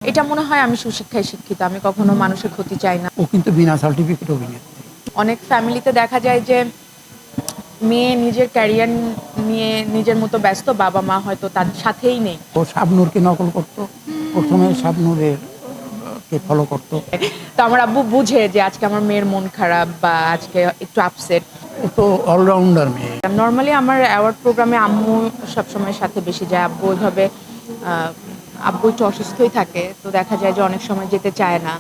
এটা মনে হয় আমি সুশিক্ষায় শিক্ষিত। আমি কখনো মানুষের ক্ষতি চাই না। ও কিন্তু বিনা সার্টিফিকেট অভিনেত্রী। অনেক ফ্যামিলিতে দেখা যায় যে মেয়ে নিজের ক্যারিয়ার নিয়ে নিজের মতো ব্যস্ত, বাবা-মা হয়তো তার সাথেই নেই। ও শাবনূরকে নকল করত। প্রথমে শাবনূরের কে ফলো করত। তো আমার আব্বু বুঝে যে আজকে আমার মেয়ের মন খারাপ বা আজকে একটু আপসেট। ও তো অলরাউন্ডার মেয়ে। নরমালি আমার অ্যাওয়ার্ড প্রোগ্রামে আম্মু সবসময় সাথে বেশি যায়। আব্বু ওইভাবে আব্বু একটু অসুস্থই থাকে। তো দেখা যায় যে অনেক সময় যেতে চায় না।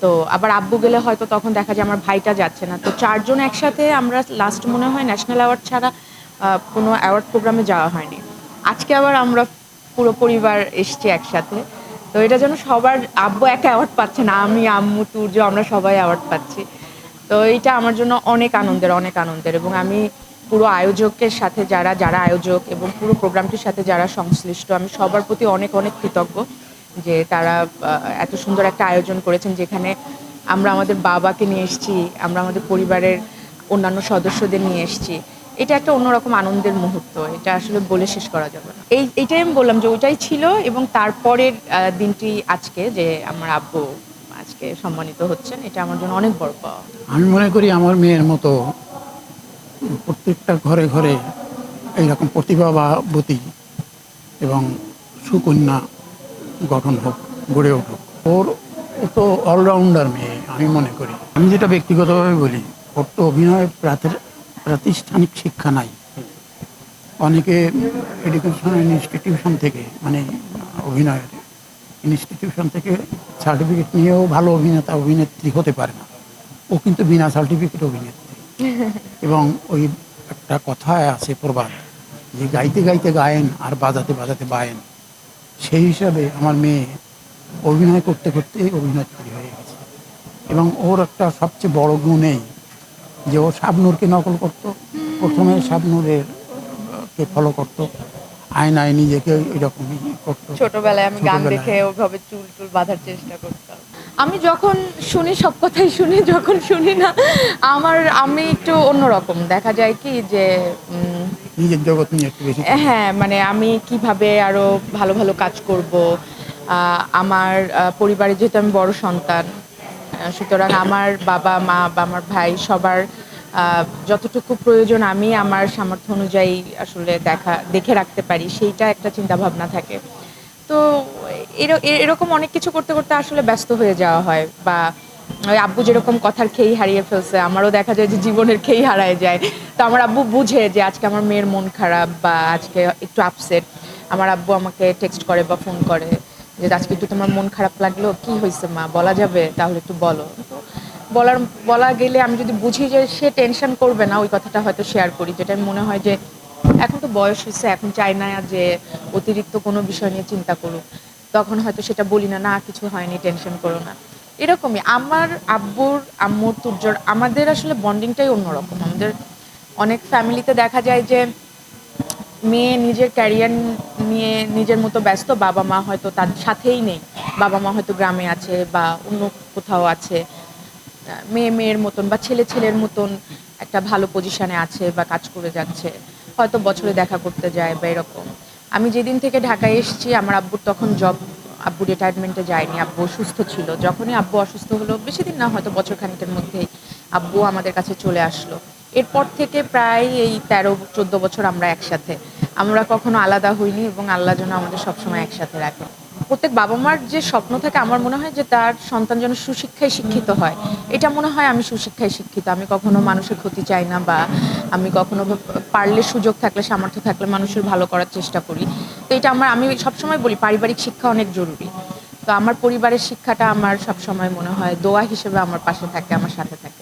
তো আবার আব্বু গেলে হয়তো তখন দেখা যায় আমার ভাইটা যাচ্ছে না। তো ৪ জন একসাথে আমরা লাস্ট মনে হয় ন্যাশনাল অ্যাওয়ার্ড ছাড়া কোনো অ্যাওয়ার্ড প্রোগ্রামে যাওয়া হয়নি। আজকে আবার আমরা পুরো পরিবার এসছি একসাথে। তো এটা যেন সবার আব্বু একা অ্যাওয়ার্ড পাচ্ছে না। আমি, আম্মু, তুর্য আমরা সবাই অ্যাওয়ার্ড পাচ্ছি। তো এইটা আমার জন্য অনেক আনন্দের এবং আমি পুরো আয়োজকের সাথে যারা আয়োজক এবং পুরো প্রোগ্রামটির সাথে যারা সংশ্লিষ্ট আমি সবার প্রতি অনেক কৃতজ্ঞ যে তারা এত সুন্দর একটা আয়োজন করেছেন যেখানে আমরা আমাদের বাবাকে নিয়ে এসেছি, আমরা আমাদের পরিবারের অন্যান্য সদস্যদের নিয়ে এসেছি। এটা একটা অন্যরকম আনন্দের মুহূর্ত। এটা আসলে বলে শেষ করা যাবে না। এইটাই আমি বললাম যে ওইটাই ছিল এবং তারপরের দিনটি আজকে যে আমার আব্বু আজকে সম্মানিত হচ্ছেন। এটা আমার জন্য অনেক বড় পাওয়া। আমি মনে করি আমার মেয়ের মতো প্রত্যেকটা ঘরে ঘরে এইরকম প্রতিভাবতী এবং সুকন্যা গঠন হোক, গড়ে উঠুক। ও তো অলরাউন্ডার মেয়ে আমি মনে করি। আমি যেটা ব্যক্তিগতভাবে বলি, ওর তো অভিনয় প্রাতিষ্ঠানিক শিক্ষা নাই। অনেকে এডুকেশনাল ইনস্টিটিউশন থেকে মানে অভিনয়ের ইনস্টিটিউশন থেকে সার্টিফিকেট নিয়েও ভালো অভিনেতা অভিনেত্রী হতে পারে না। ও কিন্তু বিনা সার্টিফিকেট অভিনেত্রী। এবং ওই একটা কথায় আছে প্রবাদ যে গাইতে গাইতে গায়েন আর বাজাতে বাজাতে বায়েন। সেই হিসাবে আমার মেয়ে অভিনয় করতে করতে অভিনেত্রী হয়ে গেছে। এবং ওর একটা সবচেয়ে বড় গুণ এই যে ও শাবনূরকে নকল করত। প্রথমে শাবনূরের কে ফলো করত, আয়নায় নিজেকে এরকমই করতো ছোটবেলায় আমি গান ছোটবেলায়। দেখে ওভাবে চুল বাঁধার চেষ্টা করতাম। আমি যখন শুনি সব কথাই শুনি, যখন শুনি না আমি একটু অন্যরকম। দেখা যায় কি যে নিজের জগৎ নিয়ে একটু বেশি হ্যাঁ, মানে আমি কিভাবে আরো ভালো কাজ করব। আমার পরিবারে যেহেতু আমি বড় সন্তান, সুতরাং আমার বাবা-মা বা আমার ভাই সবার যতটুকু প্রয়োজন আমি আমার সামর্থ্য অনুযায়ী আসলে দেখে রাখতে পারি সেইটা একটা চিন্তাভাবনা থাকে। তো এরকম অনেক কিছু করতে আসলে ব্যস্ত হয়ে যাওয়া হয় বা ওই আব্বু যেরকম কথার খেই হারিয়ে ফেলছে, আমারও দেখা যায় যে জীবনের খেই হারায় যায়। তো আমার আব্বু বুঝে যে আজকে আমার মেয়ের মন খারাপ বা আজকে একটু আপসেট। আমার আব্বু আমাকে টেক্সট করে বা ফোন করে যে আজকে একটু তোমার মন খারাপ লাগলো, কি হয়েছে মা বলা যাবে? তাহলে একটু বলো। তো বলা গেলে আমি যদি বুঝি যে সে টেনশন করবে না ওই কথাটা হয়তো শেয়ার করি, যেটা মনে হয় যে এখন তো বয়স হয়েছে, এখন চাই না যে অতিরিক্ত কোনো বিষয় নিয়ে চিন্তা করুক। তখন হয়তো সেটা বলি না, না কিছু হয়নি, টেনশন করো না। এরকমই আমার আব্বুর, আম্মুর, তুর্যর আমাদের আসলে বন্ডিংটাই অন্যরকম। আমাদের অনেক ফ্যামিলিতে দেখা যায় যে মেয়ে নিজের ক্যারিয়ার নিয়ে নিজের মতো ব্যস্ত, বাবা-মা হয়তো তার সাথেই নেই। বাবা-মা হয়তো গ্রামে আছে বা অন্য কোথাও আছে। মেয়ের মতন বা ছেলের মতন একটা ভালো পজিশনে আছে বা কাজ করে যাচ্ছে। হয়তো বছরে দেখা করতে যায় বা এরকম। আমি যেদিন থেকে ঢাকায় এসেছি আমার আব্বুর তখন আব্বু রিটায়ারমেন্টে যায়নি। আব্বু অসুস্থ ছিল। যখনই আব্বু অসুস্থ হলো বেশিদিন না হয়তো বছর খানেকের মধ্যেই আব্বু আমাদের কাছে চলে আসলো। এরপর থেকে প্রায় এই ১৩-১৪ বছর আমরা একসাথে। আমরা কখনো আলাদা হইনি এবং আল্লাহ যেন আমাদের সবসময় একসাথে রাখেন। প্রত্যেক বাবা-মার যে স্বপ্ন থাকে আমার মনে হয় যে তার সন্তান যেন সুশিক্ষায় শিক্ষিত হয়। এটা মনে হয় আমি সুশিক্ষায় শিক্ষিত। আমি কখনো মানুষের ক্ষতি চাই না বা আমি কখনো পারলে সুযোগ থাকলে সামর্থ্য থাকলে মানুষের ভালো করার চেষ্টা করি। তো এটা আমি সবসময় বলি পারিবারিক শিক্ষা অনেক জরুরি। তো আমার পরিবারের শিক্ষাটা আমার সবসময় মনে হয় দোয়া হিসেবে আমার পাশে থাকে, আমার সাথে থাকে।